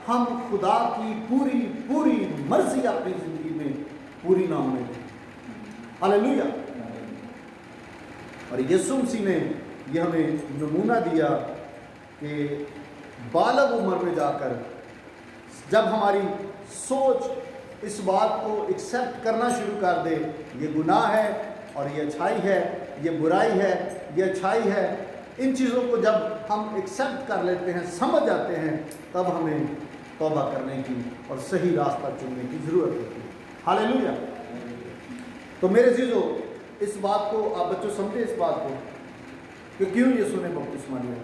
ہم خدا کی پوری مرضی اپنی زندگی میں پوری نہ ہونے دیں۔ ہاللیلویا۔ اور یسوع مسیح نے یہ ہمیں نمونہ دیا کہ بالغ عمر میں جا کر جب ہماری سوچ اس بات کو ایکسیپٹ کرنا شروع کر دے، یہ گناہ ہے اور یہ اچھائی ہے، یہ برائی ہے، یہ اچھائی ہے، ان چیزوں کو جب ہم ایکسیپٹ کر لیتے ہیں، سمجھ جاتے ہیں، تب ہمیں توبہ کرنے کی اور صحیح راستہ چننے کی ضرورت ہوتی ہے۔ ہاللیلویا۔ تو میرے عزیزو، اس بات کو آپ بچوں سمجھے، اس بات کو کہ کیوں یسوع نے بپتسمہ لیا۔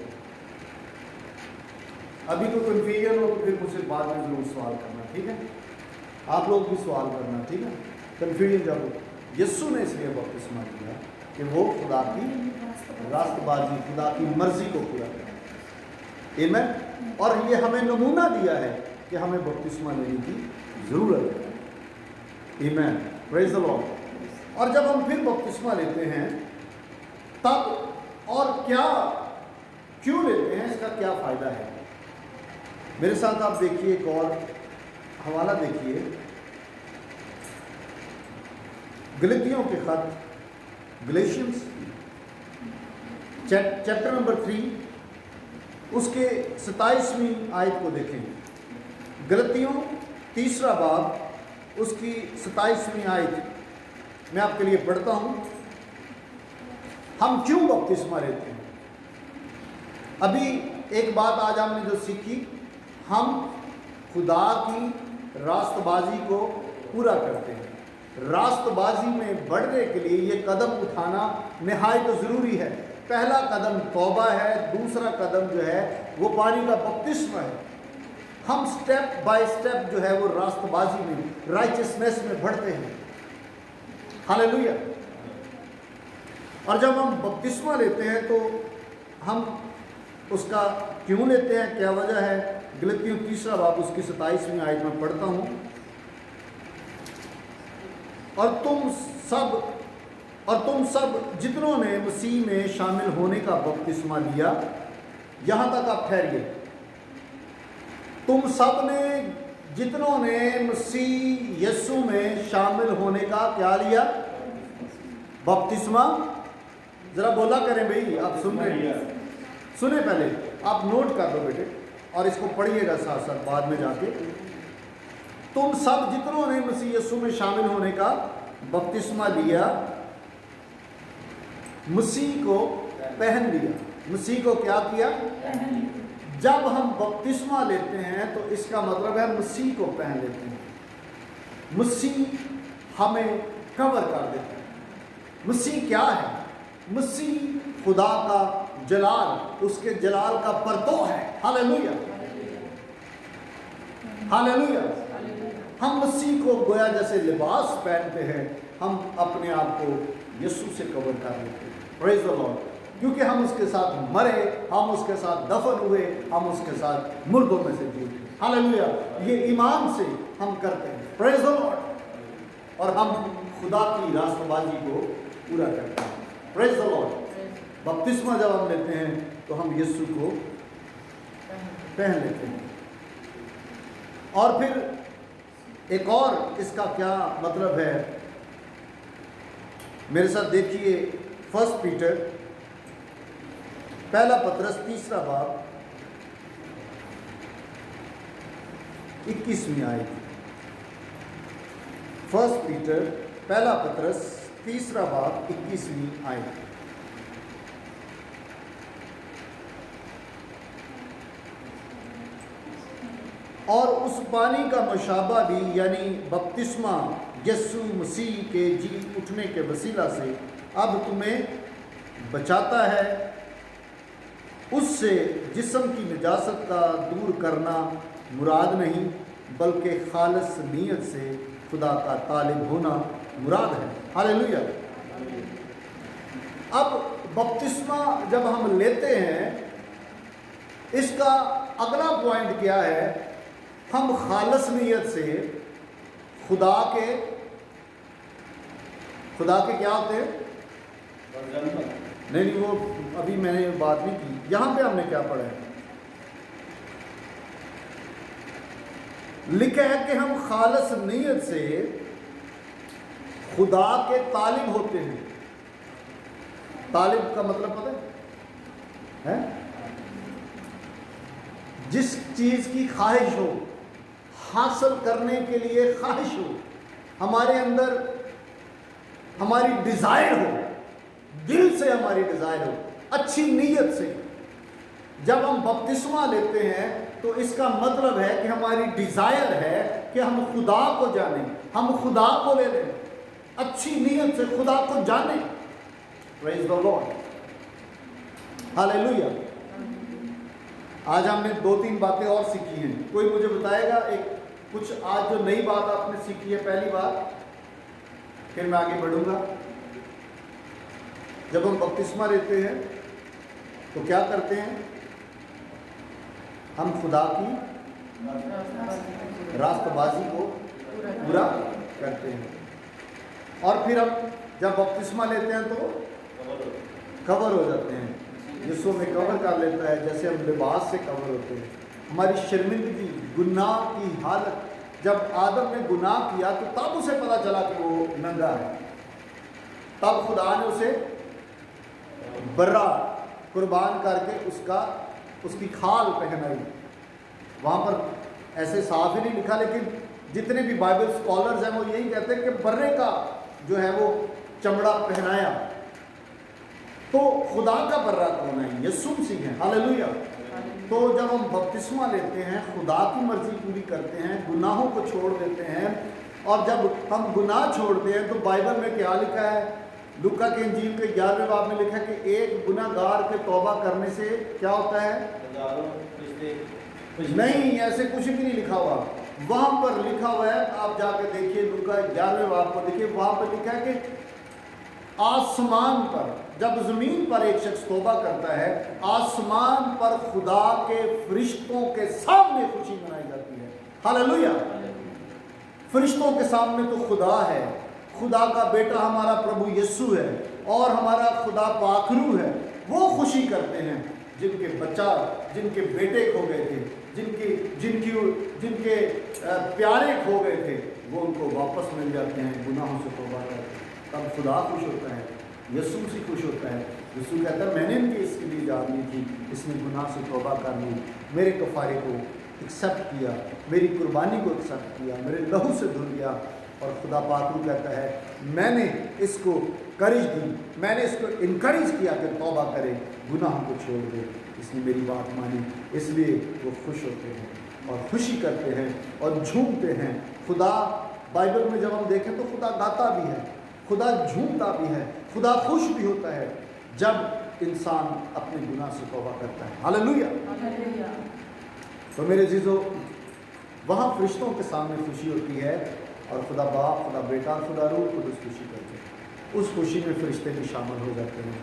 ابھی تو کنفیوژن ہو تو پھر مجھ سے بعد میں ضرور سوال کرنا، ٹھیک ہے؟ آپ لوگ بھی سوال کرنا، ٹھیک ہے؟ کنفیوژن جب ہو، یسوع نے اس لیے بپتسمہ لیا کہ وہ خدا کی راست بازی، خدا کی مرضی کو پورا کرے۔ آمین۔ اور یہ ہمیں نمونہ دیا ہے کہ ہمیں بپتسمہ لینے کی ضرورت ہے۔ آمین، پریز دی لارڈ۔ اور جب ہم پھر بپتسمہ لیتے ہیں تب اور کیوں لیتے ہیں، اس کا کیا فائدہ ہے؟ میرے ساتھ آپ دیکھیے ایک اور حوالہ دیکھیے، گلتیوں کے خط، گلیشینز چیپٹر نمبر 3، اس کے 27ویں آیت کو دیکھیں۔ گلتیوں 3 باب، اس کی 27ویں آیت میں آپ کے لیے پڑھتا ہوں۔ ہم کیوں بپتسمہ لیتے ہیں؟ ابھی ایک بات آج ہم نے جو سیکھی، ہم خدا کی راست بازی کو پورا کرتے ہیں۔ راست بازی میں بڑھنے کے لیے یہ قدم اٹھانا نہایت ضروری ہے۔ پہلا قدم توبہ ہے، دوسرا قدم جو ہے وہ پانی کا بپتسمہ ہے۔ ہم سٹیپ بائی سٹیپ جو ہے وہ راست بازی میں، رائچسنس میں بڑھتے ہیں۔ ہاللیلویا۔ اور جب ہم بپتسمہ لیتے ہیں تو ہم اس کا کیوں لیتے ہیں، کیا وجہ ہے؟ گلتیوں 3 باب، اس کی 27ویں آیت میں پڑھتا ہوں۔ اور تم سب جتنوں نے مسیح میں شامل ہونے کا بپتسمہ لیا، یہاں تک آپ ٹھہریے، تم سب نے جتنوں نے مسیح یسوع میں شامل ہونے کا کیا لیا؟ بپتسمہ۔ ذرا بولا کریں بھئی، آپ سن رہے ہیں؟ سنیں، پہلے آپ نوٹ کر دو بیٹے اور اس کو پڑھیے گا ساتھ ساتھ بعد میں جا کے۔ تم سب جتنوں نے مسیح یسوع میں شامل ہونے کا بپتسمہ لیا، مسیح کو پہن لیا۔ مسیح کو کیا کیا؟ جب ہم بپتسمہ لیتے ہیں تو اس کا مطلب ہے مسیح کو پہن لیتے ہیں۔ مسیح ہمیں کور کر دیتا ہے۔ مسیح کیا ہے؟ مسیح خدا کا جلال، اس کے جلال کا پرتو ہے۔ ہاللیلویا، ہاللیلویا۔ ہم مسیح کو گویا جیسے لباس پہنتے ہیں، ہم اپنے آپ کو یسوع سے کور کر لیتے ہیں۔ پریز دی لارڈ۔ کیونکہ ہم اس کے ساتھ مرے، ہم اس کے ساتھ دفن ہوئے، ہم اس کے ساتھ مردوں میں سے جی اٹھے۔ ہاللیلویا۔ یہ ایمان سے ہم کرتے ہیں۔ پریز دی لارڈ۔ اور ہم خدا کی راست بازی کو پورا کرتے ہیں۔ پریز دی لارڈ۔ بپتسمہ جب ہم لیتے ہیں تو ہم یسوع کو پہن لیتے ہیں۔ اور پھر ایک اور اس کا کیا مطلب ہے، میرے ساتھ دیکھیے 1 پیٹر پہلا پطرس 3 باب 21ویں آیت۔ 1 پیٹر پہلا پطرس 3 باب 21ویں آیت۔ اور اس پانی کا مشابہ بھی، یعنی بپتسمہ یسوع مسیح کے جی اٹھنے کے وسیلہ سے اب تمہیں بچاتا ہے، اس سے جسم کی نجاست کا دور کرنا مراد نہیں، بلکہ خالص نیت سے خدا کا طالب ہونا مراد ہے۔ ہاللیلویا۔ اب بپتسمہ جب ہم لیتے ہیں، اس کا اگلا پوائنٹ کیا ہے؟ ہم خالص نیت سے خدا کے کیا ہوتے ہیں؟ نہیں، وہ ابھی میں نے بات نہیں کی۔ یہاں پہ ہم نے کیا پڑھا ہے؟ لکھا ہے کہ ہم خالص نیت سے خدا کے طالب ہوتے ہیں. طالب کا مطلب پتہ ہے؟ جس چیز کی خواہش ہو، حاصل کرنے کے لیے خواہش ہو، ہمارے اندر ہماری ڈیزائر ہو، دل سے ہماری ڈیزائر ہو، اچھی نیت سے. جب ہم بپتسمہ لیتے ہیں تو اس کا مطلب ہے کہ ہماری ڈیزائر ہے کہ ہم خدا کو جانیں، ہم خدا کو لے لیں، اچھی نیت سے خدا کو جانیں. پریز دی لارڈ، ہاللیلویہ. آج ہم نے 2-3 باتیں اور سیکھی ہیں. کوئی مجھے بتائے گا کچھ آج جو نئی بات آپ نے سیکھی ہے؟ پہلی بات، پھر میں آگے بڑھوں گا. جب ہم بپتسمہ لیتے ہیں تو کیا کرتے ہیں؟ ہم خدا کی راست بازی کو پورا کرتے ہیں. اور پھر ہم جب بپتسمہ لیتے ہیں تو کور ہو جاتے ہیں. یسوع میں کور کر لیتا ہے جیسے ہم لباس سے کور ہوتے ہیں. ہماری شرمندگی، گناہ کی حالت، جب آدم نے گناہ کیا تو تب اسے پتا چلا کہ وہ ننگا ہے. تب خدا نے اسے برا قربان کر کے اس کی کھال پہنائی. وہاں پر ایسے صاف ہی نہیں لکھا، لیکن جتنے بھی بائبل اسکالرز ہیں وہ یہی کہتے ہیں کہ برے کا جو ہے وہ چمڑا پہنایا. تو خدا کا برا کون ہے؟ یسوع مسیح ہے. ہاللیلویہ. تو جب ہم بپتسمہ لیتے ہیں، خدا کی مرضی پوری کرتے ہیں، گناہوں کو چھوڑ دیتے ہیں. اور جب ہم گناہ چھوڑتے ہیں تو بائبل میں کیا لکھا ہے؟ لوکا کے انجیل کے 11ویں باب میں لکھا ہے کہ ایک گناہ گار کے توبہ کرنے سے کیا ہوتا ہے؟ نہیں، ایسے کچھ بھی نہیں لکھا ہوا. وہاں پر لکھا ہوا ہے، آپ جا کے دیکھیے لوکا 11ویں باب کو دیکھیے. وہاں پر لکھا ہے کہ آسمان پر، جب زمین پر ایک شخص توبہ کرتا ہے، آسمان پر خدا کے فرشتوں کے سامنے خوشی منائی جاتی ہے. ہاللیلویہ. فرشتوں کے سامنے تو خدا ہے، خدا کا بیٹا ہمارا پربھو یسوع ہے، اور ہمارا خدا پاکرو ہے. وہ خوشی کرتے ہیں جن کے بچہ، جن کے بیٹے کھو گئے تھے، جن کے پیارے کھو گئے تھے، وہ ان کو واپس مل جاتے ہیں گناہوں سے توبہ کر کے. تب خدا خوش ہوتا ہے، یسوع سے خوش ہوتا ہے. یسوع کہتا ہے میں نے ان کی اس کے لیے اجازت نہیں کی، اس نے گناہ سے توبہ کر لی، میرے کفارے کو ایکسیپٹ کیا، میری قربانی کو ایکسیپٹ کیا، میرے لہو سے دھل گیا. اور خدا پاک کہتا ہے میں نے اس کو کرج دی، میں نے اس کو انکریج کیا کہ توبہ کرے، گناہوں کو چھوڑ دے. اس نے میری بات مانی، اس لیے وہ خوش ہوتے ہیں اور خوشی کرتے ہیں اور جھومتے ہیں. خدا بائبل میں جب ہم دیکھیں تو خدا گاتا بھی ہے، خدا جھومتا بھی ہے، خدا خوش بھی ہوتا ہے جب انسان اپنے گناہ سے توبہ کرتا ہے. ہاللیلویہ. تو میرے عزیزو، وہاں فرشتوں کے سامنے خوشی ہوتی ہے، اور خدا باپ، خدا بیٹا، خدا روح قدس خوشی کرتے ہیں. اس خوشی میں فرشتے بھی شامل ہو جاتے ہیں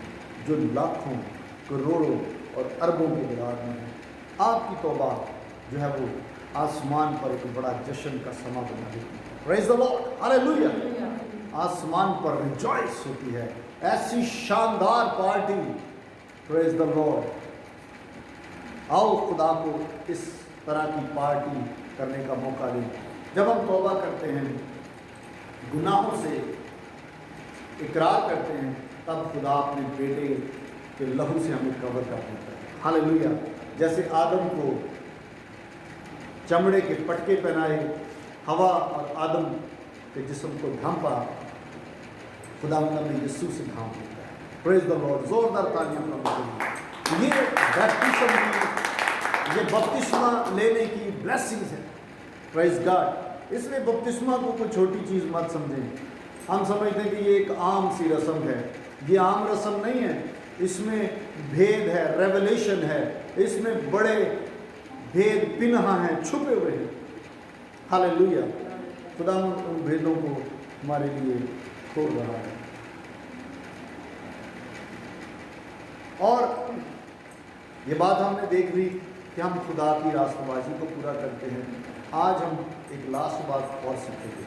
جو لاکھوں، کروڑوں اور اربوں کی تعداد میں ہیں. آپ کی توبہ جو ہے وہ آسمان پر ایک بڑا جشن کا سما بنا دیتی ہے. پریز دی لارڈ. ہاللیلویہ. آسمان پر ریجوائس ہوتی ہے، ایسی شاندار پارٹی. پریز دی لارڈ. آؤ خدا کو اس طرح کی پارٹی کرنے کا موقع دیں. جب ہم توبہ کرتے ہیں، گناہوں سے اقرار کرتے ہیں، تب خدا اپنے بیٹے کے لہو سے ہمیں کور کر دیتا ہے. ہاللیلویہ. جیسے آدم کو چمڑے کے پٹکے پہنائے، ہوا اور آدم کے جسم کو ڈھانپا، خدا نے یسوع سے ڈھانپ دیتا ہے. پریز دی لارڈ. زوردار تالیاں پڑھیں. یہ بیپٹزم کی، یہ بپتسمہ لینے کی بلیسنگز ہے. پریز گاڈ. اس لیے بپتسمہ کو کوئی چھوٹی چیز مت سمجھیں. ہم سمجھتے ہیں کہ یہ ایک عام سی رسم ہے. یہ عام رسم نہیں ہے، اس میں بھید ہے، ریولیشن ہے، اس میں بڑے بھید پنہا ہیں، چھپے ہوئے ہیں. ہاللیلویہ. خدا ان بھیدوں کو ہمارے لیے کھول رہا ہے. اور یہ بات ہم نے دیکھ لی کہ ہم خدا کی راست بازی کو پورا کرتے ہیں. آج ہم ایک لاسٹ بات اور سیکھیں گے.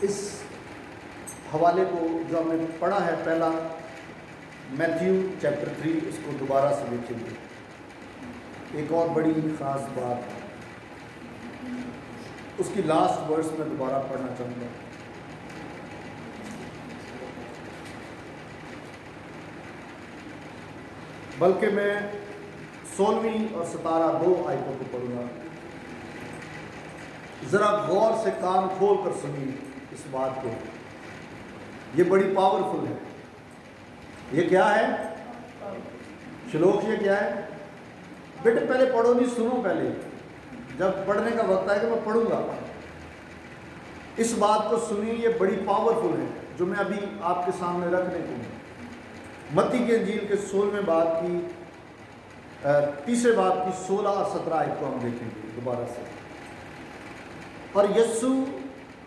اس حوالے کو جو ہم نے پڑھا ہے، پہلا میتھیو چیپٹر 3، اس کو دوبارہ سے دیکھیں گے. ایک اور بڑی خاص بات اس کی لاسٹ ورس میں دوبارہ پڑھنا چاہوں گا. بلکہ میں 16ویں اور 17 دو آیتوں کو پڑھوں گا. ذرا غور سے کان کھول کر سنیے اس بات کو. یہ بڑی پاورفل ہے. یہ کیا ہے شلوک؟ یہ کیا ہے بیٹے؟ پہلے پڑھو نہیں، سنو پہلے. جب پڑھنے کا وقت آئے گا میں پڑھوں گا. اس بات کو سنیے، یہ بڑی پاورفل ہے جو میں ابھی آپ کے سامنے رکھنے کو ہوں. متی کی انجیل کے 16ویں باب کی تیسرے باب کی 16 اور 17 آیت کو ہم دیکھیں گے دوبارہ سے. اور یسوع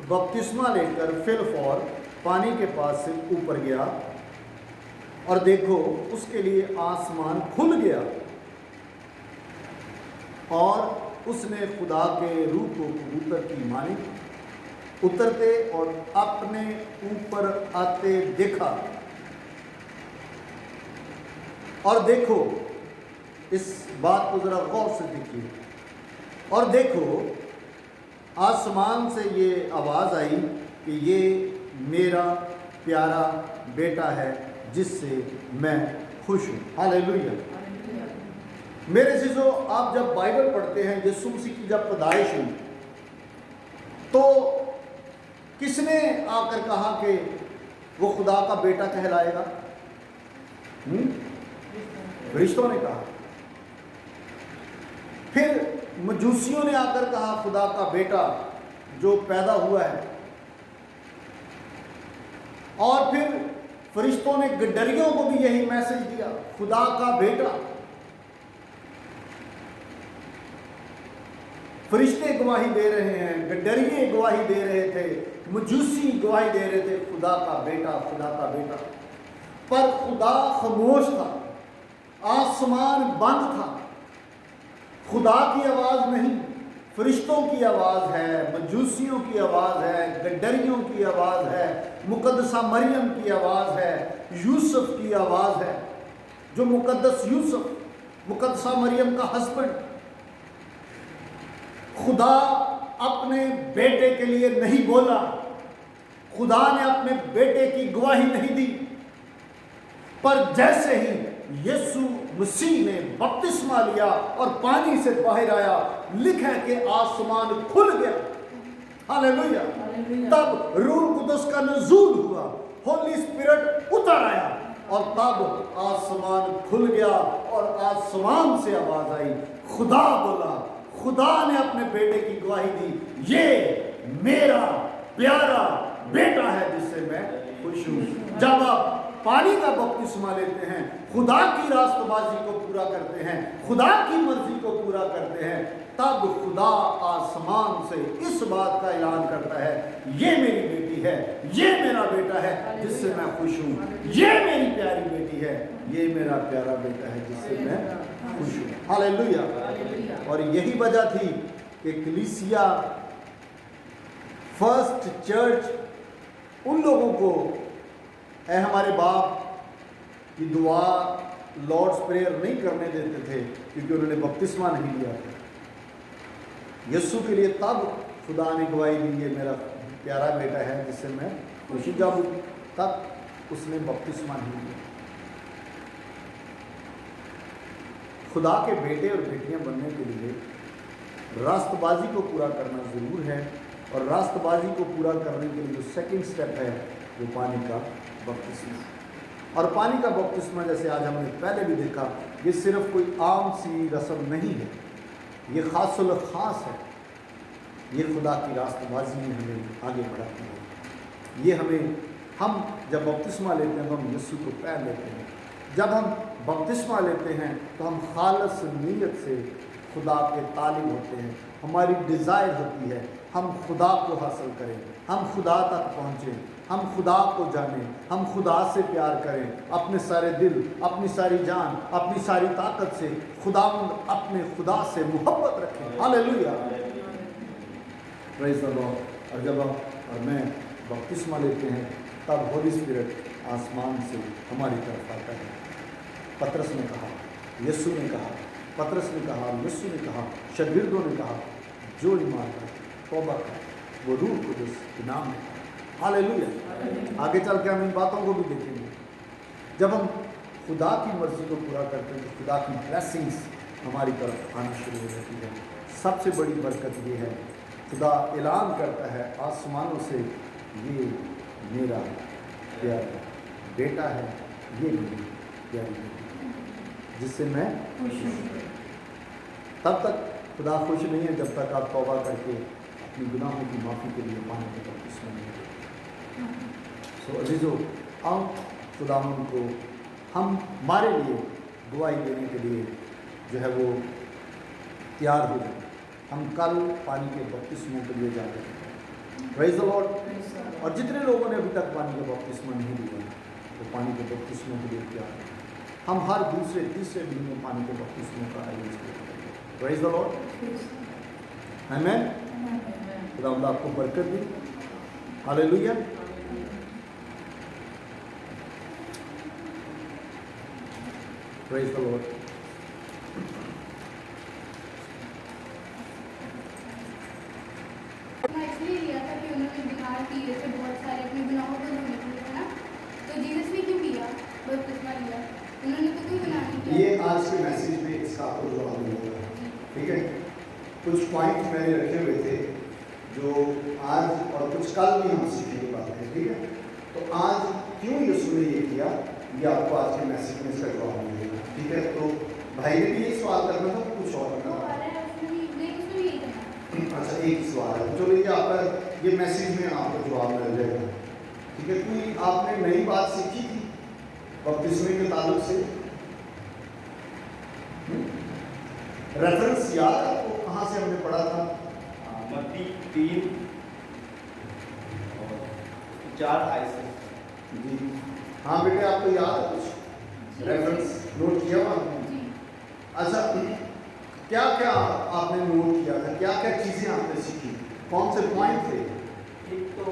بپتسمہ لے کر فی الفور پانی کے پاس سے اوپر گیا، اور دیکھو اس کے لیے آسمان کھل گیا، اور اس نے خدا کے روح کو کبوتر کی مانند اترتے اور اپنے اوپر آتے دیکھا. اور دیکھو، اس بات کو ذرا غور سے دیکھیے. اور دیکھو آسمان سے یہ آواز آئی کہ یہ میرا پیارا بیٹا ہے جس سے میں خوش ہوں. ہاللیلویہ. میرے عزیزو، آپ جب بائبل پڑھتے ہیں یسوع مسیح کی جب پیدائش ہوئی تو کس نے آ کر کہا کہ وہ خدا کا بیٹا کہلائے گا؟ فرشتوں نے کہا. پھر مجوسیوں نے آ کر کہا خدا کا بیٹا جو پیدا ہوا ہے. اور پھر فرشتوں نے گڈریوں کو بھی یہی میسج دیا، خدا کا بیٹا. فرشتے گواہی دے رہے ہیں، گڈریے گواہی دے رہے تھے، مجوسی گواہی دے رہے تھے، خدا کا بیٹا، خدا کا بیٹا. پر خدا خاموش تھا، آسمان بند تھا. خدا کی آواز نہیں، فرشتوں کی آواز ہے، مجوسیوں کی آواز ہے، گڈریوں کی آواز ہے، مقدسہ مریم کی آواز ہے، یوسف کی آواز ہے. جو مقدس یوسف، مقدسہ مریم کا ہسبینڈ، خدا اپنے بیٹے کے لیے نہیں بولا، خدا نے اپنے بیٹے کی گواہی نہیں دی. پر جیسے ہی یسوع مسیح نے بپتسمہ لیا اور پانی سے باہر آیا، لکھا ہے کہ آسمان کھل گیا. ہاللیلویہ. تب روح القدس کا نزول ہوا، ہولی اسپرٹ اتر آیا، اور تب آسمان کھل گیا اور آسمان سے آواز آئی، خدا بولا، خدا نے اپنے بیٹے کی گواہی دی، یہ میرا پیارا بیٹا ہے جس سے میں خوش ہوں. جب آپ پانی کا بپتسمہ لیتے ہیں، خدا کی راست بازی کو پورا کرتے ہیں، خدا کی مرضی کو پورا کرتے ہیں، تب خدا آسمان سے اس بات کا اعلان کرتا ہے، یہ میری بیٹی ہے، یہ میرا بیٹا ہے جس سے میں خوش ہوں، یہ میری پیاری بیٹی ہے، یہ میرا پیارا بیٹا ہے جس سے میں خوش ہوں. ہاللیلویہ. اور یہی وجہ تھی کہ کلیسیا، فرسٹ چرچ، ان لوگوں کو اے ہمارے باپ کی دعا لارڈز پریئر نہیں کرنے دیتے تھے، کیونکہ انہوں نے بپتسمہ نہیں لیا تھا. یسوع کے لیے تب خدا نے گواہی دی، یہ میرا پیارا بیٹا ہے جس سے میں خوشی جاؤں، تب اس نے بپتسمہ نہیں لیا. خدا کے بیٹے اور بیٹیاں بننے کے لیے راست بازی کو پورا کرنا ضرور ہے، اور راست بازی کو پورا کرنے کے لیے جو سیکنڈ سٹیپ ہے وہ پانی کا بپتسمہ. اور پانی کا بپتسمہ جیسے آج ہم نے پہلے بھی دیکھا، یہ صرف کوئی عام سی رسم نہیں ہے، یہ خاص الخاص ہے. یہ خدا کی راست بازی میں ہمیں آگے بڑھاتی ہے. یہ ہم جب بپتسمہ لیتے ہیں تو ہم یسوع کو پہن لیتے ہیں. جب ہم بپتسمہ لیتے ہیں تو ہم خالص نیت سے خدا کے طالب ہوتے ہیں. ہماری ڈیزائر ہوتی ہے ہم خدا کو حاصل کریں، ہم خدا تک پہنچیں، ہم خدا کو جانیں، ہم خدا سے پیار کریں، اپنے سارے دل، اپنی ساری جان، اپنی ساری طاقت سے اپنے خدا سے محبت رکھیں. ہاللیلویہ. پریز دی لارڈ. اور جب ہم اور میں بپتسمہ لیتے ہیں تب ہولی اسپرٹ آسمان سے ہماری طرف آتا ہے. پترس نے کہا، یسوع نے کہا، پترس نے کہا، یسوع نے کہا، شاگردوں نے کہا، जो ईमान का तौबा का वो रूह कुदस के नाम में। हालेलुया। आगे चल के हम इन बातों को भी देखेंगे। जब हम खुदा की मर्जी को पूरा करते हैं तो खुदा की ब्लेसिंग्स हमारी तरफ आना शुरू हो जाती है। सबसे बड़ी बरकत ये है, खुदा ऐलान करता है आसमानों से, ये मेरा प्यारा बेटा है, ये मेरी प्यारी बेटी जिससे मैं खुश हूँ। तब तक खुदा खुश नहीं है जब तक आप तौबा करके अपनी गुनाहों की माफ़ी के लिए पानी के बपतिस्मा नहीं लेते। सो अजीजों, आओ खुदावंद को हम हमारे लिए दुआई देने के लिए जो है वो तैयार हो जाए। हम कल पानी के बपतिस्मों के लिए जा रहे हैं। Praise the Lord. और जितने लोगों ने अभी तक पानी का बपतिस्मा नहीं लिया वो पानी के बपतिस्मों के लिए तैयार हैं। हम हर दूसरे तीसरे दिन में पानी के बपतिस्मों का आयोजन करेंगे। Praise the Lord. आमीन। खुदा आपको बरकत दी। हालेलुया। Praise the Lord. इसलिए लिया था कि उन्होंने बीमार किए थे बहुत सारे अपने गुनाहों को धोने के लिए, है ना। तो जीसस ने क्यों किया बपतिस्मा लिया? उन्होंने तो कोई गुनाह नहीं किया। ये आज के मैसेज में इसका आपको जवाब मिलेगा। ठीक है, कुछ पॉइंट मैंने रखे हुए थे जो आज और कुछ कल भी हम सीखने बात है। ठीक है, तो आज क्यों यीशु ने ये किया, ये आपको आज के मैसेज में इसका जवाब मिलेगा। ठीक है, तो भाई ने भी ये सवाल करना था, कुछ और करना था। अच्छा, एक सवाल है, चलो ये आपका ये मैसेज में आपको जवाब मिल जाएगा। ठीक है, कोई आपने नई बात सीखी थी बपतिस्मे के ताल्लुक से? रेफरेंस याद है आपको, कहाँ से हमने पढ़ा था? मत्ती 3:4 जी हाँ बेटे, आपको याद है कुछ रेफरेंस नोट किया हुआ आपने? अच्छा, क्या क्या आपने नोट किया था, क्या क्या चीज़ें आपने सीखी, कौन से पॉइंट थे? एक तो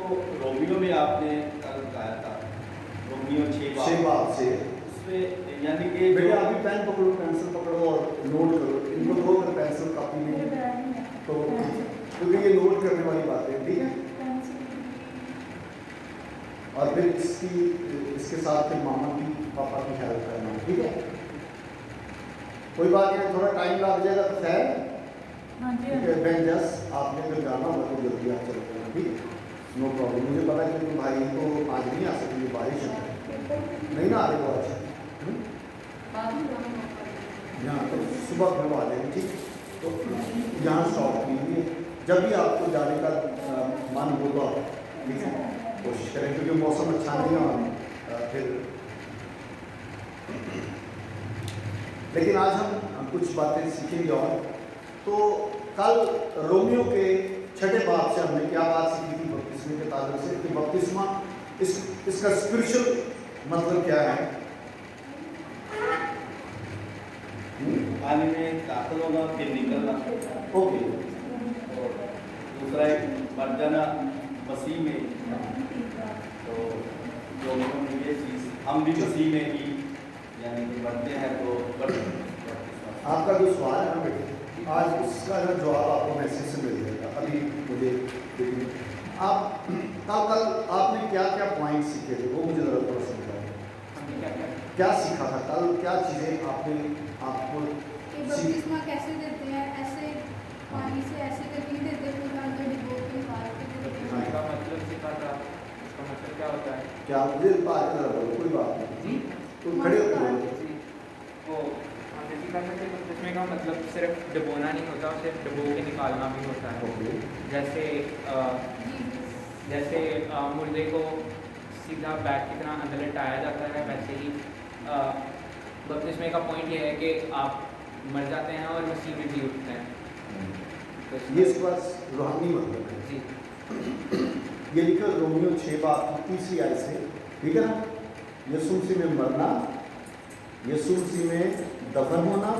रोमियो में आपने कल बताया था, रोमियो 6 बात से उसमें यानी कि बेटे आप भी पेन पकड़ो, पेंसिल पकड़ो और नोट करो। इनको दो अगर पेंसिल कापी नहीं तो, क्योंकि ये नोट करने वाली बात है। ठीक है, और फिर इसके साथ फिर मामा की पापा की हेल्प करना। ठीक है, कोई बात नहीं, थोड़ा टाइम लग जाएगा तो खैर। ठीक है बहन जस, आपने फिर जाना होगा तो जल्दी आप चले जाना। ठीक है, नो प्रॉब्लम। मुझे पता है कि भाई तो आज नहीं आ सकती, बारिश है नहीं ना आ रही वो आज। यहाँ तो सुबह फिर आ जाएगी। ठीक, तो यहाँ स्टॉप कीजिए, जब भी आपको जाने का मन हो तो आप ठीक है कोशिश करें, क्योंकि मौसम अच्छा नहीं है फिर। लेकिन आज हम कुछ बातें सीखेंगे। और तो कल रोमियो के 6 बाब से हमने क्या बात सीखी थी बपतिस्मे के ताल्लुक से, कि बपतिस्मा इसका स्पिरिचुअल मतलब क्या है? पानी में दाखिल होगा फिर निकलना। ओके, और दूसरा एक बढ़ जाना मसीह में। तो जो उन्होंने ये चीज़ हम भी मसीह में ही यानी कि बढ़ते हैं तो आपका जो सवाल है ना बेटे, आज उसका जो जवाब आपको मैसेज से मिल जाएगा। अभी मुझे आप कल आपने क्या क्या पॉइंट सीखे थे वो मुझे ज़रा थोड़ा समझाइए। क्या सीखा था कल, क्या चीज़ें आपको बपतिस्मा कैसे देते हैं? ऐसे पानी से ऐसे करके नहीं देते, फिर अंदर डिबो के निकाल के देते हैं। इसका मतलब सीखा था, इसका मतलब क्या होता है? क्या मुझे बात ज़रा बोलो, कोई बात नहीं, तो खड़े हो वो हमने सीखा था कि बपतिस्मे का मतलब सिर्फ डुबोना नहीं होता, सिर्फ डुबो के निकालना भी होता है। जैसे मुर्दे को सीधा बैग की तरह अंदर लटाया जाता है, वैसे ही बपतिस्मे का पॉइंट ये है कि आप मर जाते हैं और मसीह में जी उठते हैं। तो ये इसके पास रूहानी मतलब है जी। ये लिखा रोमियो 6 बाब 3 आयत से, ठीक है ना। यीशु मसीह में मरना, यीशु मसीह में दफन होना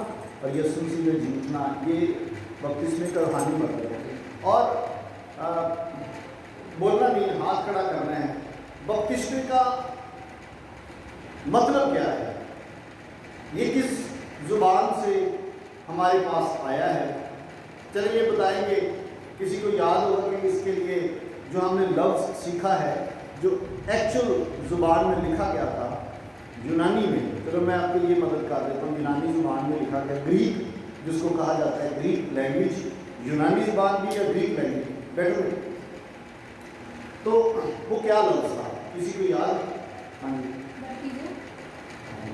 और यीशु मसीह में जी उठना, ये बपतिस्मे का रूहानी मतलब है। और बोलना नहीं, हाथ खड़ा करना है। बपतिस्मे का मतलब क्या है, ये किस जुबान से हमारे पास आया है? चलिए ये बताएंगे کسی کو یاد ہوگا کہ اس کے لیے جو ہم نے لفظ سیکھا ہے جو ایکچوئل زبان میں لکھا گیا تھا یونانی میں، چلو میں آپ کے لیے مدد کر دیتا ہوں، یونانی زبان میں لکھا گیا، گریک جس کو کہا جاتا ہے گریک لینگویج، یونانی زبان بھی یا گریک لینگویج بیٹھو، تو وہ کیا لفظ تھا کسی کو یاد؟ ہاں جی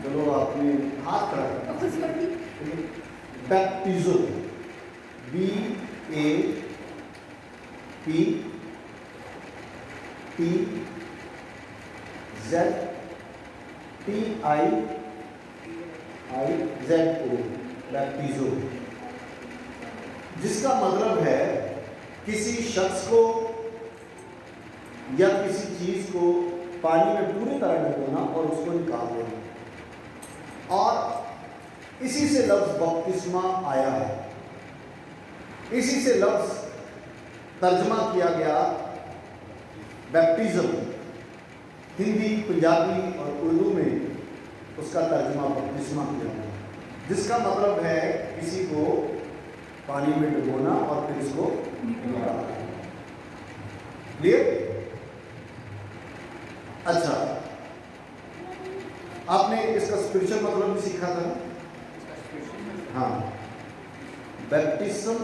چلو آپ نے ہاتھ کھڑا کر، بیپٹیزو، BAPTIZO، بیپٹیزو، جس کا مطلب ہے کسی شخص کو یا کسی چیز کو پانی میں پوری طرح ڈبونا اور اس کو نکال دینا، اور اسی سے لفظ بپتسمہ آیا ہے، اسی سے لفظ ترجمہ کیا گیا بیپٹزم، ہندی، پنجابی اور اردو میں اس کا ترجمہ بپتسمہ کیا گیا، جس کا مطلب ہے کسی کو پانی میں ڈبونا اور پھر اس کو نکالنا۔ کلیئر؟ اچھا، آپ نے اس کا اسپرچل مطلب بھی سیکھا تھا؟ ہاں، بیپٹزم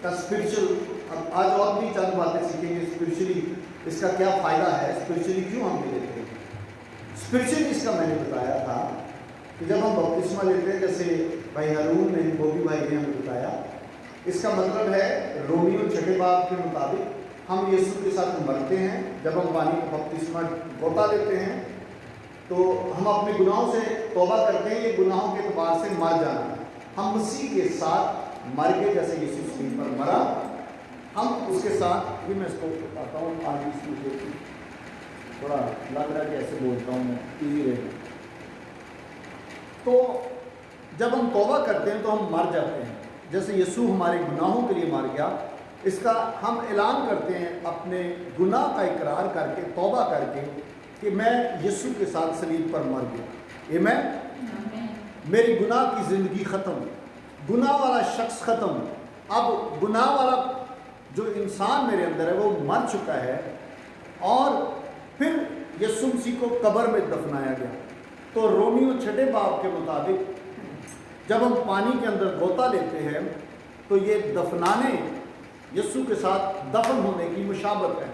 کا اسپرچل، اب آج اور بھی چند باتیں سیکھیں گے اسپرچلی اس کا کیا فائدہ ہے، اسپرچلی کیوں ہم یہ لیتے ہیں۔ اسپرچلی اس کا میں نے بتایا تھا کہ جب ہم بپتسمہ لیتے ہیں، جیسے بھائی ہارون نے، بوبی بھائی نے ہمیں بتایا، اس کا مطلب ہے رومیو 6 باب کے مطابق ہم یسوع کے ساتھ مرتے ہیں۔ جب ہم پانی کا بپتسمہ غوطہ لیتے ہیں تو ہم اپنے گناہوں سے توبہ کرتے ہیں، یہ گناہوں کے اعتبار سے مر جانا ہے۔ ہم مسیح کے ساتھ مر کے، جیسے یسوع صلیب پر مرا، ہم اس کے ساتھ، یہ میں اس کو بتاتا ہوں آج اس میں تھوڑا لگ رہا ہے کہ ایسے بولتا ہوں میں، ایزی رہے گا۔ تو جب ہم توبہ کرتے ہیں تو ہم مر جاتے ہیں، جیسے یسوع ہمارے گناہوں کے لیے مر گیا، اس کا ہم اعلان کرتے ہیں اپنے گناہ کا اقرار کر کے، توبہ کر کے، کہ میں یسوع کے ساتھ صلیب پر مر گیا، آمین، میری گناہ کی زندگی ختم، گناہ والا شخص ختم، اب گناہ والا جو انسان میرے اندر ہے وہ مر چکا ہے، اور پھر یسوع مسیح کو قبر میں دفنایا گیا۔ تو رومیو 6 باب کے مطابق جب ہم پانی کے اندر غوطہ لیتے ہیں تو یہ دفنانے، یسوع کے ساتھ دفن ہونے کی مشابہت ہے۔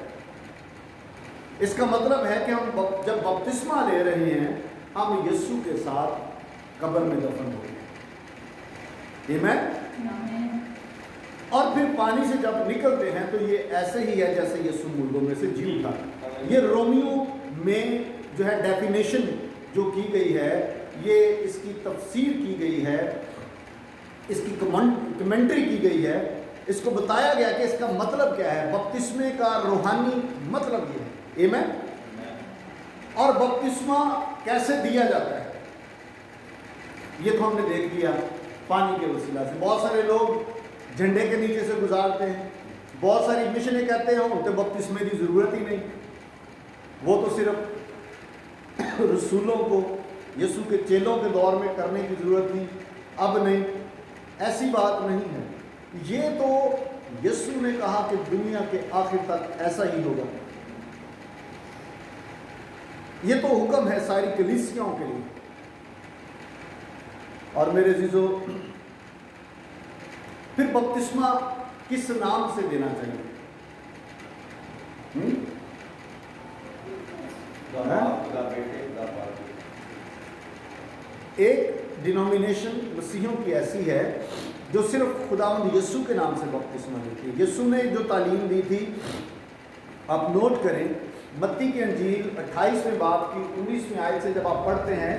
اس کا مطلب ہے کہ ہم جب بپتسمہ لے رہے ہیں، ہم یسوع کے ساتھ قبر میں دفن ہو گئے، آمین۔ اور پھر پانی سے جب نکلتے ہیں تو یہ ایسے ہی ہے جیسے یسوع مردوں میں سے جی اٹھا۔ یہ رومیو میں جو ہے ڈیفینیشن جو کی گئی ہے، یہ اس کی تفسیر کی گئی ہے، اس کی کمنٹری کی گئی ہے، اس کو بتایا گیا کہ اس کا مطلب کیا ہے، بپتسمے کا روحانی مطلب یہ ہے، آمین۔ اور بپتسمہ کیسے دیا جاتا ہے یہ تو ہم نے دیکھ لیا، پانی کے وسیلہ سے۔ بہت سارے لوگ جھنڈے کے نیچے سے گزارتے ہیں، بہت ساری مشنیں کہتے ہیں ان کو بپتسمے کی ضرورت ہی نہیں، وہ تو صرف رسولوں کو، یسوع کے چیلوں کے دور میں کرنے کی ضرورت تھی، اب نہیں، ایسی بات نہیں ہے۔ یہ تو یسوع نے کہا کہ دنیا کے آخر تک ایسا ہی ہوگا، یہ تو حکم ہے ساری کلیسیاؤں کے لیے۔ اور میرے عزیزو، پھر بپتسمہ کس نام سے دینا چاہیے؟ ایک ڈینومینیشن مسیحیوں کی ایسی ہے جو صرف خداوند یسوع کے نام سے بپتسمہ دیتی ہے۔ یسوع نے جو تعلیم دی تھی، آپ نوٹ کریں، متی کی انجیل 28ویں باب کی 19ویں آیت سے جب آپ پڑھتے ہیں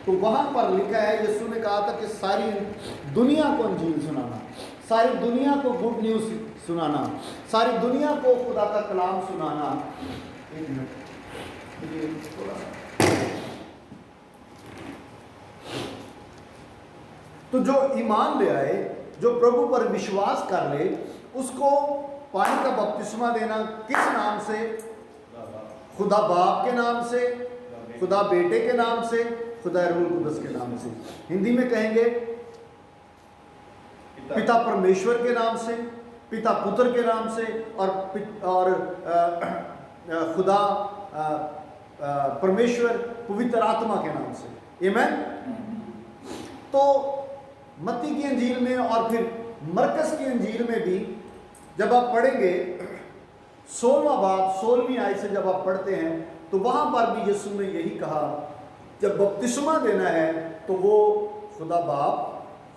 تو وہاں پر لکھا ہے، یسوع نے کہا تھا کہ ساری دنیا کو انجیل سنانا، ساری دنیا کو گڈ نیوز سنانا، ساری دنیا کو خدا کا کلام سنانا۔ ایک منٹ، تو جو ایمان لے آئے، جو پربھو پر وشواس کر لے، اس کو پانی کا بپتسمہ دینا کس نام سے؟ خدا باپ کے نام سے، خدا بیٹے کے نام سے، خدا روح القدس کے نام سے۔ ہندی میں کہیں گے پتا پرمیشور کے نام سے، पिता पुत्र के नाम से और खुदा परमेश्वर पवित्र आत्मा के नाम से। आमीन। तो मत्ती की अंजील में और फिर मरकस की अंजील में भी जब आप पढ़ेंगे 16वां बाब 16वीं आयत से जब आप पढ़ते हैं तो वहां पर भी यीशु ने यही कहा, जब बपतिस्मा देना है तो वो खुदा बाप,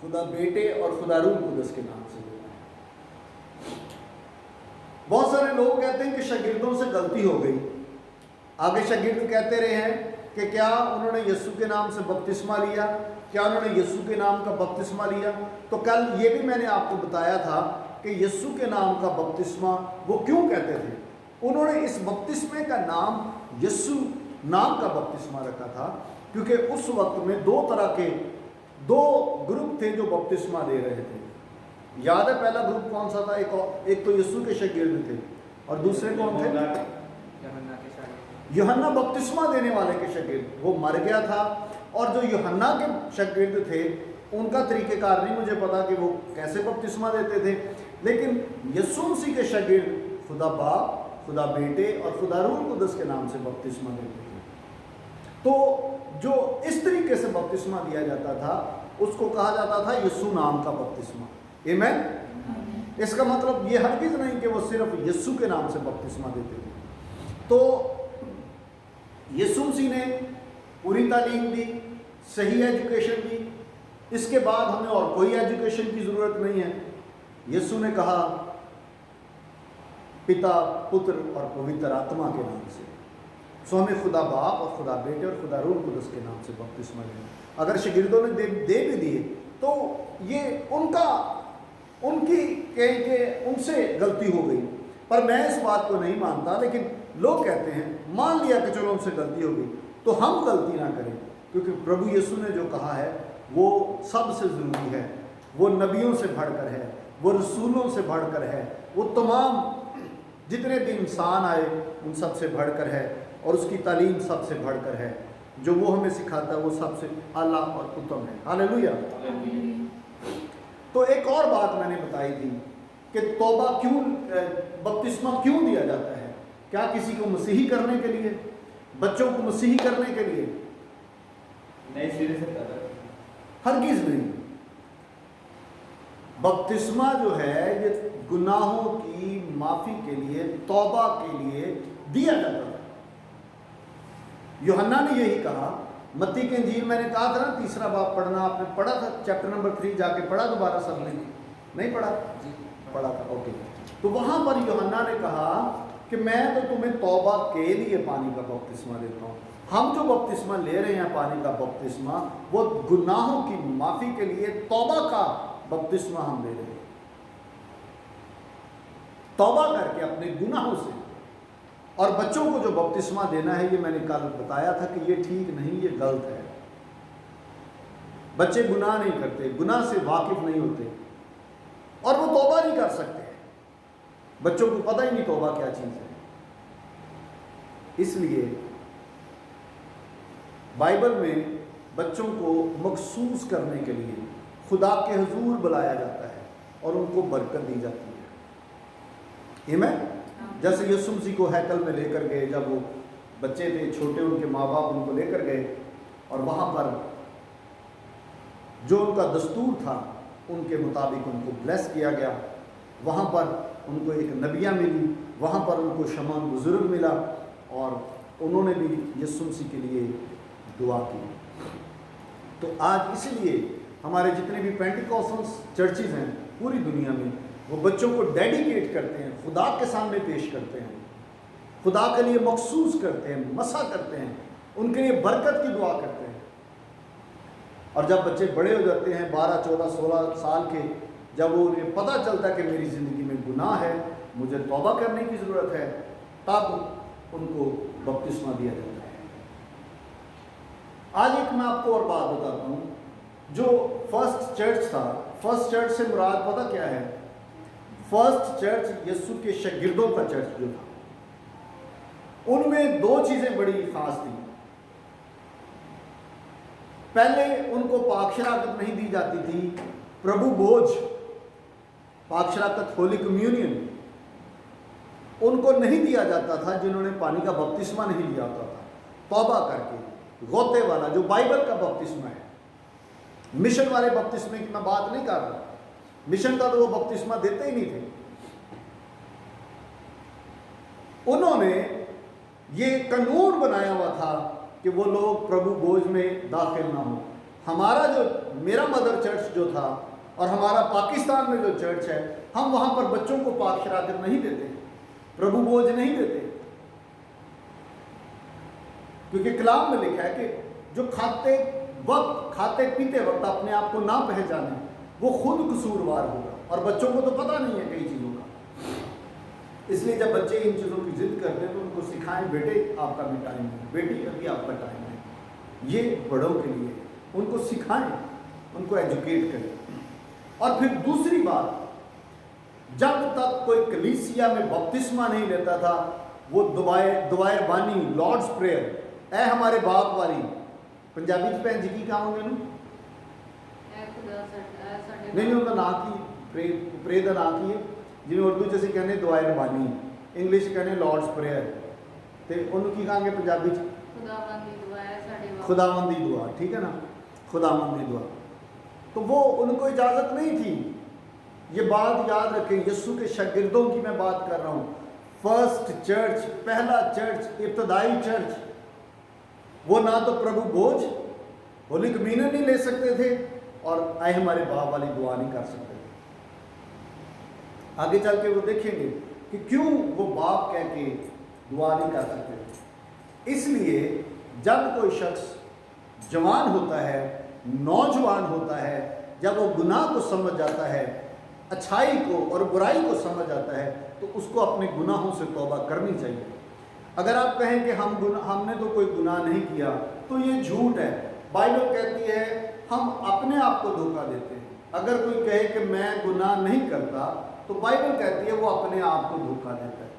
खुदा बेटे और खुदा रूह कुदस के नाम से देना है। बहुत सारे लोग कहते हैं कि शागिर्दों से गलती हो गई। आगे शागिर्द कहते रहे हैं कि क्या उन्होंने यीशु के नाम से बपतिस्मा लिया, क्या उन्होंने यीशु के नाम का बपतिस्मा लिया। तो कल ये भी मैंने आपको बताया था कि यीशु के नाम का बपतिस्मा वो क्यों कहते थे। उन्होंने इस बपतिस्मे का नाम यीशु नाम का बपतिस्मा रखा था क्योंकि उस वक्त में दो तरह के दो ग्रुप थे जो बपतिस्मा दे रहे थे। याद है पहला ग्रुप कौन सा था? एक तो यीशु के शागिर्द थे और दूसरे कौन थे? यूहन्ना बपतिस्मा देने वाले के शागिर्द। वो मर गया था और जो यूहन्ना के शागिर्द थे उनका तरीक़ेकार नहीं मुझे पता कि वो कैसे बपतिस्मा देते थे, लेकिन यीशु मसीह के शागिर्द खुदा बाप, खुदा बेटे और खुदा रूह कुदस के नाम से बपतिस्मा देते थे। तो जो इस तरीके से बपतिस्मा दिया जाता था उसको कहा जाता था यीशु नाम का बपतिस्मा। आमीन। इसका मतलब ये हरगिज़ नहीं कि वो सिर्फ यीशु के नाम से बपतिस्मा देते थे। तो यीशु मसीह ने पूरी तालीम दी, सही एजुकेशन दी, इसके बाद हमें और कोई एजुकेशन की ज़रूरत नहीं है। यीशु ने कहा पिता, पुत्र और पवित्र आत्मा के नाम से। सो हमें खुदा बाप और खुदा बेटे और खुदा रूह कुदस के नाम से बपतिस्मा लेना। अगर शागिर्दों ने दे भी दिए तो ये उनकी कहीं के उनसे गलती हो गई, पर मैं इस बात को नहीं मानता। लेकिन लोग कहते हैं मान लिया कि चलो उनसे गलती हो गई तो हम गलती ना करें, क्योंकि प्रभु यीशु ने जो कहा है वो सबसे ज़रूरी है, वो नबियों से बढ़कर है, वो रसूलों से बढ़कर है, वो तमाम जितने भी इंसान आए उन सब से बढ़कर है और उसकी तालीम सबसे बढ़कर है। जो वो हमें सिखाता है वो सबसे आला और उत्तम है। हालेलुया। तो एक और बात मैंने बताई थी कि तौबा क्यों, बपतिस्मा क्यों दिया जाता है? क्या किसी को मसीही करने के लिए, बच्चों को मसीही करने के लिए? नए सिरे से पैदा, हरगिज़ नहीं। बपतिस्मा जो है ये गुनाहों की माफ़ी के लिए, तौबा के लिए दिया जाता है। यूहन्ना ने यही कहा, मत्ती की इंजील मैंने कहा था ना 3रा बाब पढ़ना, आपने पढ़ा था चैप्टर नंबर 3 जाके पढ़ा दोबारा सबने? नहीं पढ़ा? पढ़ा था, ओके। तो वहाँ पर यूहन्ना ने कहा कि मैं तो तुम्हें तौबा के लिए पानी का बपतिस्मा देता हूँ। हम जो बपतिस्मा ले रहे हैं पानी का बपतिस्मा वो गुनाहों की माफ़ी के लिए तौबा का बपतिस्मा हम ले रहे हैं। तौबा करके अपने गुनाहों से। और बच्चों को जो बपतिस्मा देना है ये मैंने कल बताया था कि ये ठीक नहीं, ये गलत है। बच्चे गुनाह नहीं करते, गुनाह से वाकिफ नहीं होते और वो तौबा नहीं कर सकते। बच्चों को पता ही नहीं तौबा क्या चीज़ है। इसलिए बाइबल में बच्चों को मखसूस करने के लिए खुदा के हुजूर बुलाया जाता है और उनको बरकत दी जाती है। आमीन। जैसे यीशु मसीह को हैकल में लेकर गए, जब वो बच्चे थे छोटे, उनके माँ बाप उनको लेकर गए और वहाँ पर जो उनका दस्तूर था उनके मुताबिक उनको ब्लेस किया गया। वहाँ पर उनको एक नबिया मिली, वहाँ पर उनको शमान बुजुर्ग मिला और उन्होंने भी यीशु मसीह के लिए दुआ की। तो आज इसलिए हमारे जितने भी पेंटिकॉस्टल चर्चेज हैं पूरी दुनिया में, वो बच्चों को डेडिकेट करते हैं, खुदा के सामने पेश करते हैं, खुदा के लिए मखसूस करते हैं, मसा करते हैं, उनके लिए बरकत की दुआ करते हैं। और जब बच्चे बड़े हो जाते हैं 12, 14, 16 साल के, जब वो उन्हें पता चलता है कि मेरी ज़िंदगी में गुनाह है, मुझे तौबा करने की ज़रूरत है, तब उनको बपतिस्मा दिया जाता है। आज एक मैं आपको और बात बताता हूँ। जो फर्स्ट चर्च था, फर्स्ट चर्च से मुराद पता क्या है? फर्स्ट चर्च यीशु के शागिर्दों का चर्च जो था, उनमें 2 चीज़ें बड़ी खास थी। पहले उनको पाक शराकत नहीं दी जाती थी, प्रभु भोज पाक शराकत होली कम्युनियन उनको नहीं दिया जाता था जिन्होंने पानी का बपतिस्मा नहीं लिया होता था। तौबा करके गौते वाला जो बाइबल का बपतिस्मा है, मिशन वाले बपतिस्मे की मैं बात नहीं कर रहा, मिशन का तो वो बपतिस्मा देते ही नहीं थे। उन्होंने ये कानून बनाया हुआ था कि वो लोग प्रभु भोज में दाखिल ना हो। हमारा जो मेरा मदर चर्च जो था और हमारा पाकिस्तान में जो चर्च है, हम वहाँ पर बच्चों को पाक शराकत नहीं देते, प्रभु भोज नहीं देते, क्योंकि कलाम में लिखा है कि जो खाते पीते वक्त अपने आप को ना पहचाने वो खुद कसूरवार होगा। और बच्चों को तो पता नहीं है कई चीज़ों का, इसलिए जब बच्चे इन चीज़ों की जिद करते हैं तो उनको सिखाएं, बेटे आपका भी टाइम है, बेटी अभी आपका टाइम है, ये बड़ों के लिए, उनको सिखाएं, उनको एजुकेट करें। और फिर दूसरी बात, जब तक कोई कलीसिया में बपतिस्मा नहीं लेता था, वो दुआए बानी लॉर्ड्स प्रेयर ऐ हमारे बाप वाली पंजाबी च भैन जी की कहोगे नूं नहीं उनका ना की प्रे का ना की है, जिवें उर्दू च असीं कहने दुआए रबानी, इंग्लिश कहने लॉर्ड्स प्रेयर, तो उन्होंने की कहांगे पंजाबी च खुदावंदी दुआ, ठीक है ना, खुदावंदी दुआ। तो वो उनको इजाज़त नहीं थी। ये बात याद रखें, यीशु के शागिर्दों की मैं बात कर रहा हूँ। फर्स्ट चर्च, पहला चर्च, इब्तदाई चर्च, वो ना तो प्रभु भोज होली कम्युनियन नहीं ले सकते थे और आए हमारे बाप वाली दुआ नहीं कर सकते थे। आगे चल के वो देखेंगे कि क्यों वो बाप कह के दुआ नहीं कर सकते थे। इसलिए जब कोई शख्स जवान होता है, नौजवान होता है, जब वो गुनाह को समझ जाता है, अच्छाई को और बुराई को समझ आता है, तो उसको अपने गुनाहों से तौबा करनी चाहिए। अगर आप कहें कि हमने तो कोई गुनाह नहीं किया, तो ये झूठ है। बाइबल कहती है हम अपने आप को धोखा देते हैं। अगर कोई कहे कि मैं गुनाह नहीं करता, तो बाइबल कहती है वो अपने आप को धोखा देता है।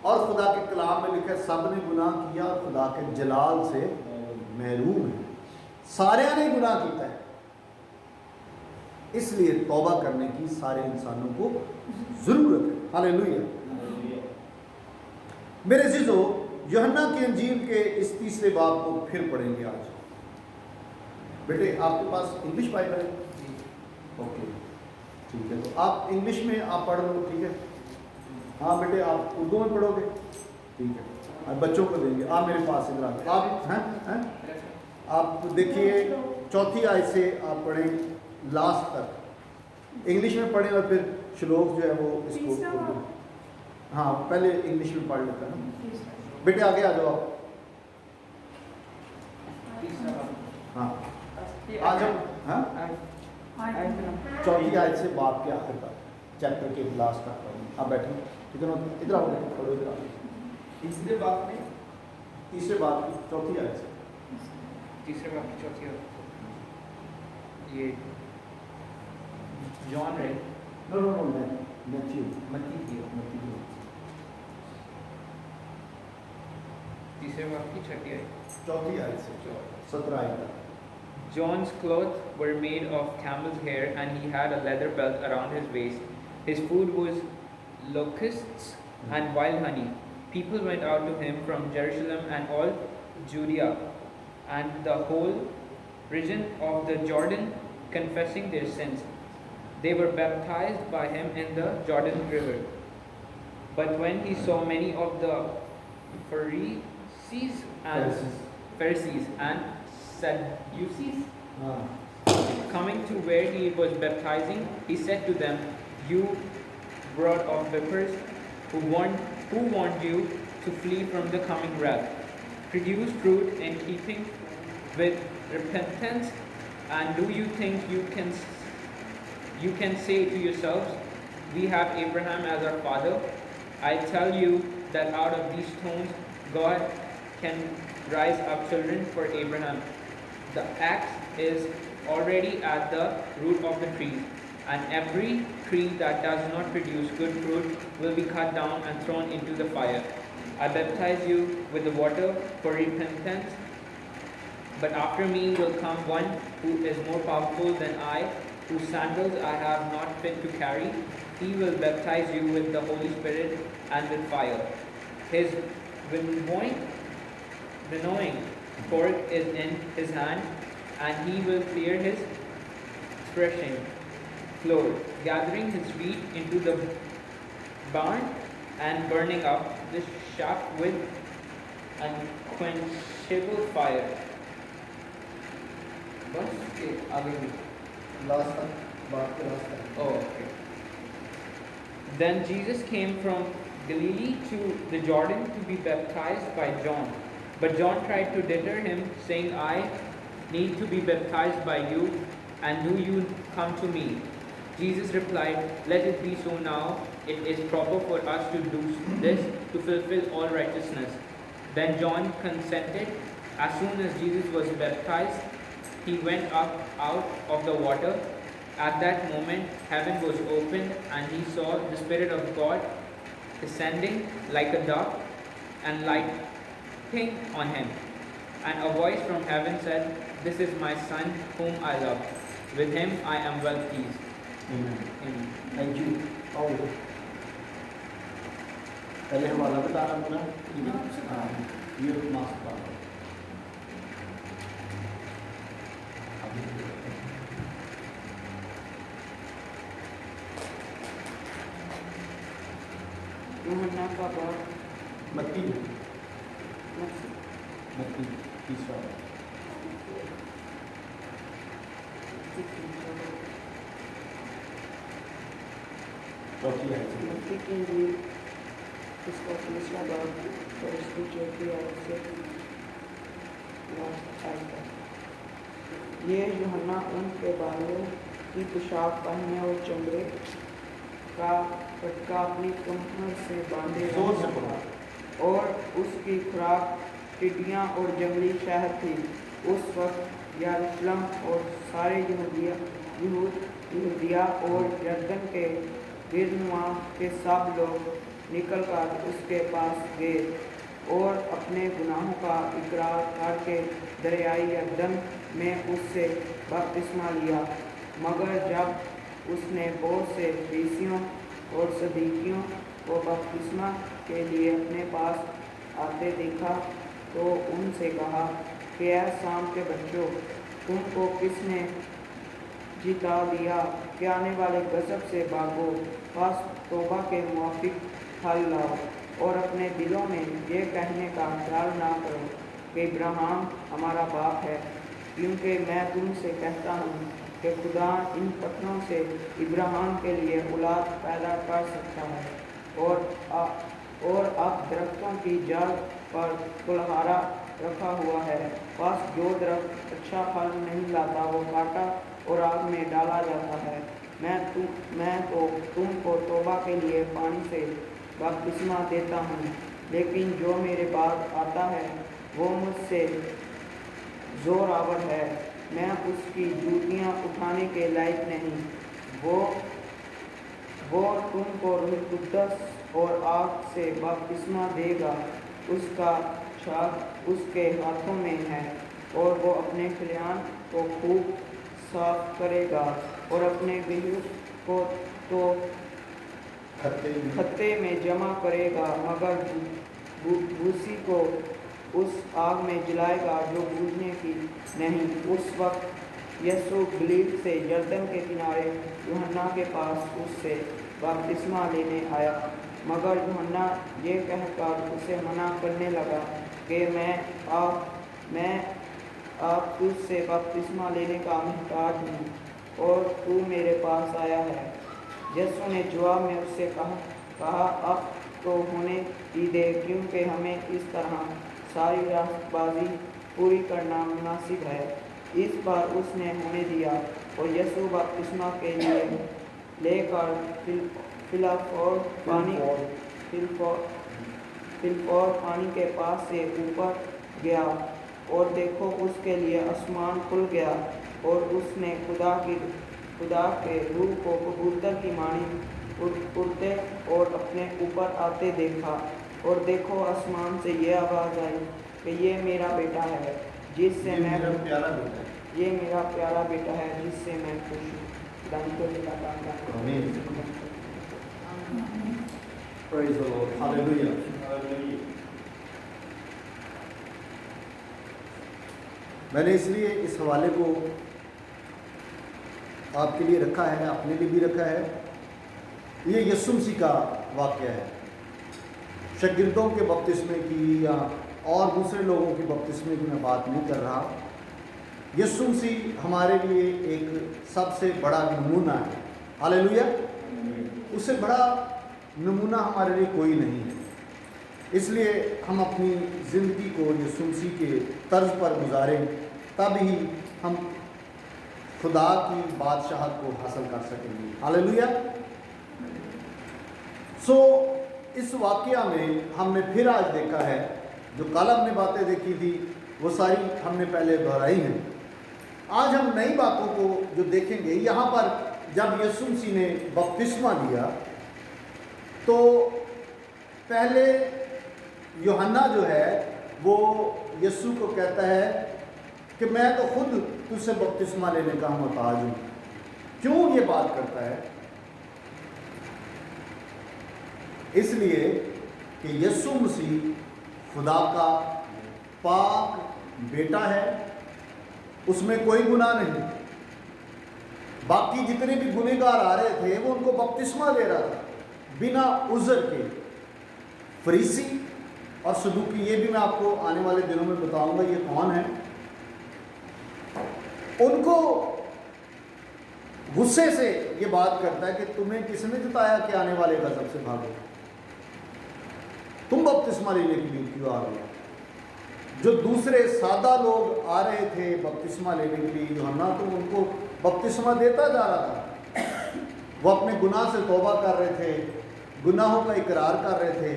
और खुदा के कलाम में लिखा है सब ने गुनाह किया, खुदा के जलाल से महरूम है। सारे ने गुनाह किया है, इसलिए तौबा करने की सारे इंसानों को ज़रूरत है। हालेलुया। मेरे अज़ीज़ों, यूहन्ना की इंजील के इस तीसरे बाब को फिर पढ़ेंगे आज। बेटे आपके पास इंग्लिश बाइबल है? ओके ठीक है, तो आप इंग्लिश में आप पढ़ लो, ठीक है। हाँ बेटे आप उर्दू में पढ़ोगे, ठीक है, और बच्चों को देंगे। आप मेरे पास इधर आप हैं आप देखिए चौथी आयत से आप पढ़ें लास्ट तक, इंग्लिश में पढ़ें और फिर श्लोक जो है वो इसको हाँ पहले इंग्लिश में पढ़ लेता है ना। बेटे आगे आ जाओ आप, हाँ आ जाओ। हाँ चौथी आयत से बाप के आखिर तक, चैप्टर के लास्ट तक पढ़ें। आप बैठो, इधर आओ, पढ़ो इधर आओ। तीसरे बाप की चौथी आयत से, तीसरे बाप की चौथी आयत, ये जॉन है? No Matthew. तीसरे बाप की छठी आयत, चौथी आयत से 17 आयत तक। John's clothes were made of camel's hair, and he had a leather belt around his waist. His food was locusts and wild honey. People went out to him from Jerusalem and all Judea and the whole region of the Jordan, confessing their sins. They were baptized by him in the Jordan River. But when he saw many of the Pharisees and Sadducees coming to where he was baptizing, he said to them, "You brood of vipers, who warned you to flee from the coming wrath? Produce fruit in keeping with repentance, and do you think you can say to yourselves, 'We have Abraham as our father'? I tell you that out of these stones God can rise up children for Abraham. The axe is already at the root of the trees, and every tree that does not produce good fruit will be cut down and thrown into the fire. I baptize you with the water for repentance, but after me will come one who is more powerful than I, whose sandals I have not fit to carry. He will baptize you with the Holy Spirit and with fire. His winnowing fork is in his hand, and he will clear his threshing floor, gathering his wheat into the barn and burning up the chaff with unquenchable fire. बस के आगे भी. Last तक बात के last तक. Oh, okay. Then Jesus came from Galilee to the Jordan to be baptized by John. But John tried to deter him, saying, I need to be baptized by you, and do you come to me? Jesus replied, Let it be so now. It is proper for us to do this to fulfill all righteousness. Then John consented. As soon as Jesus was baptized, he went up out of the water. At that moment, heaven was opened, and he saw the Spirit of God descending like a dove and lighting on him. And a voice from heaven said, This is my Son, whom I love. With him I am well pleased. Amen. Thank you. और पहले हवाला बताना अपना. हाँ, ये mask का. यूहन्ना का बाप मत्ती तीसरा. चौथी है. मत्ती की इंजील इसका तीसरा बाब और इसकी चौथी आयत से लास्ट आयत तक. ये यूहन्ना उनके बालों की पोशाक पहने और चमड़े का पटका अपनी कमर से बांधे जोर से रहा और उसकी खुराक टिड्डियाँ और जंगली शहद थी. उस वक्त यरूशलेम और सारे यहूदिया और यरदन के गिरनुआ के सब लोग निकलकर उसके पास गए और अपने गुनाहों का इकरार करके दरियाई यरदन में उससे बपतिस्मा लिया. मगर जब उसने बहुत से फरीसियों और सदूकियों को बपतिस्मा के लिए अपने पास आते देखा तो उनसे कहा कि ऐ शाम के बच्चों, तुमको किसने जिता दिया कि आने वाले गजब से भागो, बस तौबा के मुआफिक हल लाओ और अपने दिलों में ये कहने का ख्याल ना करो कि इब्राहिम हमारा बाप है, क्योंकि मैं तुमसे कहता हूँ कि खुदा इन पत्थरों से इब्राहिम के लिए औलाद पैदा कर सकता है. और अब दरख्तों की जड़ पर कुल्हाड़ा रखा हुआ है, बस जो दरख्त अच्छा फल नहीं लाता वो काटा और आग में डाला जाता है. मैं तो तुमको तौबा के लिए पानी से बपतिस्मा देता हूँ, लेकिन जो मेरे बाद आता है वो मुझसे जोरावर है, मैं उसकी जूतियाँ उठाने के लायक नहीं. वो तुमको रूह कुद्दस और आग से बपतिस्मा देगा. उसका छाप उसके हाथों में है और वो अपने खलिहान को खूब साफ करेगा और अपने गेहूं को तो खत्ते में जमा करेगा, मगर भूसी को उस आग में जलाएगा जो बूझने की नहीं. उस वक्त यीशु गलील से यरदन के किनारे यूहन्ना के पास उससे बपतिस्मा लेने आया, मगर यूहन्ना ये कहकर उसे मना करने लगा कि मैं आप तुझसे बपतिस्मा लेने का मुहताज हूँ और तू मेरे पास आया है. यीशु ने जवाब में उससे कहा अब तो होने ही दे, क्योंकि हमें इस तरह सारी रास्तबाजी पूरी करना मुनासिब है. इस बार उसने होने दिया और यीशु बपतिस्मा के लिए लेकर फिलफोर पानी के पास से ऊपर गया और देखो उसके लिए आसमान खुल गया और उसने खुदा के रूह को कबूतर की मानी उड़ते और अपने ऊपर आते देखा. और देखो आसमान से ये आवाज़ आई कि ये मेरा बेटा है जिससे मैं प्यारा बेटा है. ये मेरा प्यारा बेटा है जिससे मैं खुश हूँ. दम को लगातार आमीन। Praise the Lord. Hallelujah. मैंने इसलिए इस हवाले को आपके लिए रखा है, अपने लिए भी रखा है। ये यीशु मसीह का वाक़या है। शागिर्दों के बपतिस्मे की या और दूसरे लोगों के बपतिस्मे की मैं बात नहीं कर रहा। यीशु मसीह हमारे लिए एक सबसे बड़ा नमूना है। हालेलुया। उससे बड़ा नमूना हमारे लिए कोई नहीं है। इसलिए हम अपनी ज़िंदगी को यीशु मसीह के तर्ज पर गुजारें, तब ही हम खुदा की बादशाहत को हासिल कर सकेंगे। हालेलुया। इस वाक़या में हमने फिर आज देखा है, जो कल हमने बातें देखी थी वो सारी हमने पहले दोहराई हैं। आज हम नई बातों को जो देखेंगे, यहाँ पर जब यीशु मसीह ने बपतिस्मा लिया तो पहले यूहन्ना जो है वो यीशु को कहता है कि मैं तो खुद तुझसे बपतिस्मा लेने का मोहताज हूँ। क्यों ये बात करता है? इसलिए कि यीशु मसीह खुदा का पाक बेटा है, उसमें कोई गुनाह नहीं। बाकी जितने भी गुनहगार आ रहे थे वो उनको बपतिस्मा दे रहा था बिना उज़र के। फरीसी और सदूकी, ये भी मैं आपको आने वाले दिनों में बताऊंगा ये कौन है। उनको गुस्से से ये बात करता है कि तुम्हें किसने बताया कि आने वाले गज़ब से भागो, तुम बपतिस्मा लेने के लिए क्यों आ रहे हो? जो दूसरे सादा लोग आ रहे थे बपतिस्मा लेने के लिए, यूहन्ना तो उनको बपतिस्मा देता जा रहा था। वो अपने गुनाह से तौबा कर रहे थे, गुनाहों का इकरार कर रहे थे,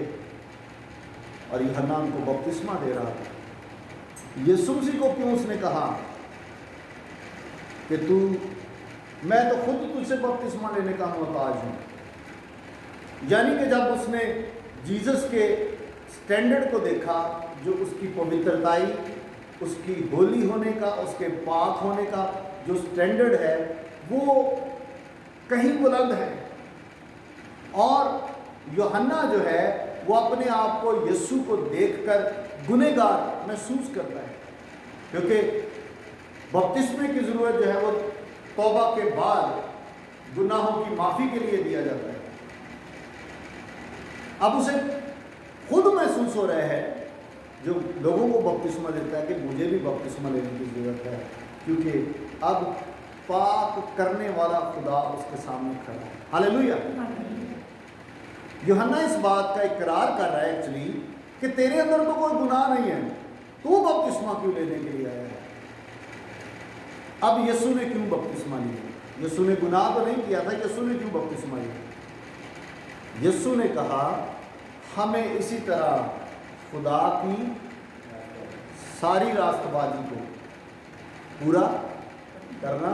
और यूहन्ना उनको बपतिस्मा दे रहा था। यीशु मसीह को क्यों उसने कहा कि मैं तो खुद तुझसे बपतिस्मा लेने का मोहताज हूँ? यानी कि जब उसने जीसस के स्टैंडर्ड को देखा, जो उसकी पवित्रताई, उसकी होली होने का, उसके पाक होने का जो स्टैंडर्ड है वो कहीं बुलंद है, और यूहन्ना जो है वो अपने आप को यीशु को देखकर गुनहगार महसूस करता है, क्योंकि बपतिस्मे की ज़रूरत जो है वो तौबा के बाद गुनाहों की माफ़ी के लिए दिया जाता है। अब उसे खुद महसूस हो रहा है, जो लोगों को बपतिस्मा देता है, कि मुझे भी बपतिस्मा लेने की ज़रूरत है, क्योंकि अब पाक करने वाला खुदा उसके सामने खड़ा है। हालेलुया। यूहन्ना इस बात का इकरार कर रहा है एक्चुअली कि तेरे अंदर तो कोई गुनाह नहीं है, तू बपतिस्मा क्यों लेने के लिए आया है? अब यीशु ने क्यों बपतिस्मा लिया? यीशु ने गुनाह तो नहीं किया था, यीशु ने क्यों बपतिस्मा लिया? यीशु ने कहा हमें इसी तरह खुदा की सारी रास्तबाजी को पूरा करना,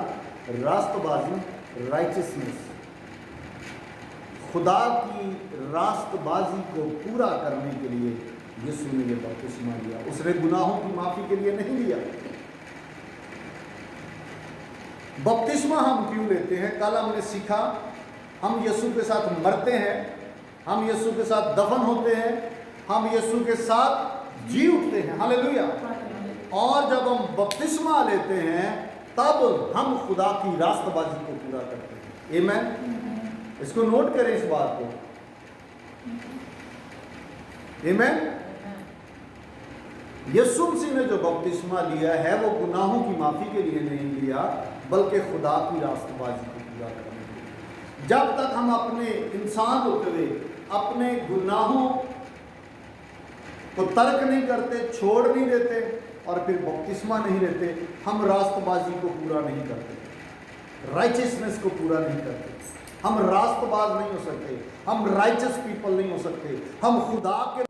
रास्तबाजी राइचियसनेस, खुदा की रास्तबाजी को पूरा करने के लिए यीशु ने ये बपतिस्मा लिया। उसने गुनाहों की माफ़ी के लिए नहीं लिया। बपतिस्मा हम क्यों लेते हैं? कल हमने सीखा, हम यीशु के साथ मरते हैं, हम यीशु के साथ दफन होते हैं, हम यीशु के साथ जी उठते हैं। हालेलुया। और जब हम बपतिस्मा लेते हैं तब हम खुदा की रास्तबाजी को पूरा करते हैं। आमीन। इसको नोट करें, इस बात को। आमीन। यीशु मसीह ने जो बपतिस्मा लिया है वो गुनाहों की माफ़ी के लिए नहीं लिया, बल्कि खुदा की रास्तबाजी को पूरा करने के लिए। जब तक हम अपने इंसान होते हुए अपने गुनाहों को तर्क नहीं करते, छोड़ नहीं देते, और फिर बपतिस्मा नहीं लेते, हम रास्तबाजी को पूरा नहीं करते, राइचियसनेस को पूरा नहीं करते। हम रास्तबाज नहीं हो सकते, हम राइचियस पीपल नहीं हो सकते, हम खुदा के